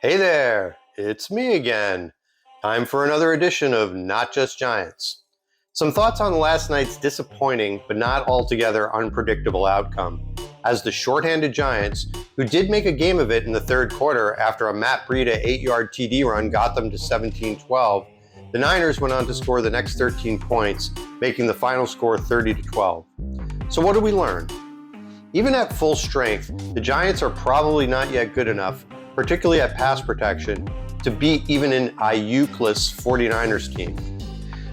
Hey there, it's me again. Time for another edition of Not Just Giants. Some thoughts on last night's disappointing but not altogether unpredictable outcome. As the shorthanded Giants, who did make a game of it in the third quarter after a Matt Breida 8-yard TD run got them to 17-12, the Niners went on to score the next 13 points, making the final score 30-12. So what did we learn? Even at full strength, the Giants are probably not yet good enough, particularly at pass protection, to beat even an Ayukless 49ers team.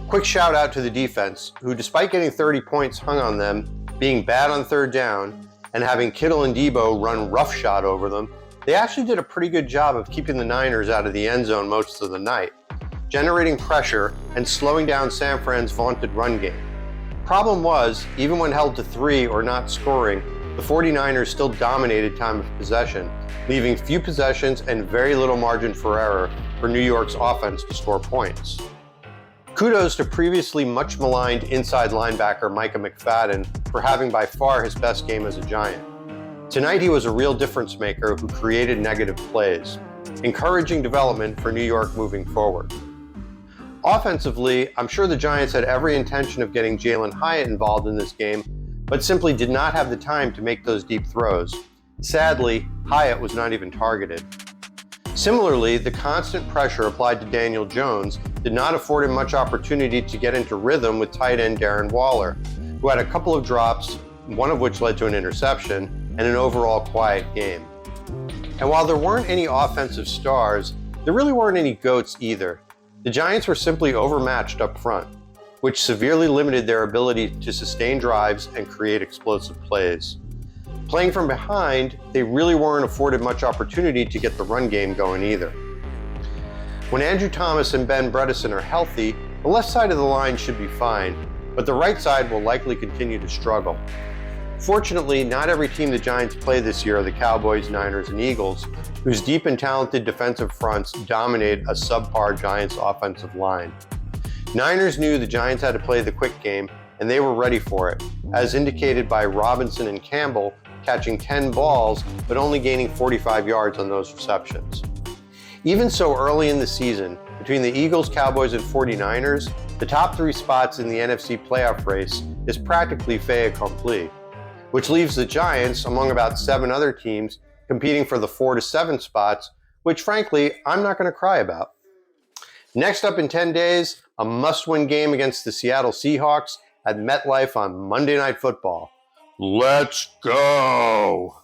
Quick shout out to the defense, who despite getting 30 points hung on them, being bad on third down, and having Kittle and Debo run roughshod over them, they actually did a pretty good job of keeping the Niners out of the end zone most of the night, generating pressure and slowing down San Fran's vaunted run game. Problem was, even when held to 3 or not scoring, the 49ers still dominated time of possession, leaving few possessions and very little margin for error for New York's offense to score points. Kudos to previously much maligned inside linebacker Micah McFadden for having by far his best game as a Giant. Tonight he was a real difference maker who created negative plays, encouraging development for New York moving forward. Offensively, I'm sure the Giants had every intention of getting Jalin Hyatt involved in this game, but simply did not have the time to make those deep throws. Sadly, Hyatt was not even targeted. Similarly, the constant pressure applied to Daniel Jones did not afford him much opportunity to get into rhythm with tight end Darren Waller, who had a couple of drops, one of which led to an interception, and an overall quiet game. And while there weren't any offensive stars, there really weren't any GOATs either. The Giants were simply overmatched up front, which severely limited their ability to sustain drives and create explosive plays. Playing from behind, they really weren't afforded much opportunity to get the run game going either. When Andrew Thomas and Ben Bredeson are healthy, the left side of the line should be fine, but the right side will likely continue to struggle. Fortunately, not every team the Giants play this year are the Cowboys, Niners, and Eagles, whose deep and talented defensive fronts dominate a subpar Giants offensive line. Niners knew the Giants had to play the quick game, and they were ready for it, as indicated by Robinson and Campbell catching 10 balls, but only gaining 45 yards on those receptions. Even so early in the season, between the Eagles, Cowboys, and 49ers, the top 3 spots in the NFC playoff race is practically fait accompli, which leaves the Giants, among about 7 other teams, competing for the 4 to 7 spots, which frankly, I'm not going to cry about. Next up in 10 days, a must-win game against the Seattle Seahawks at MetLife on Monday Night Football. Let's go!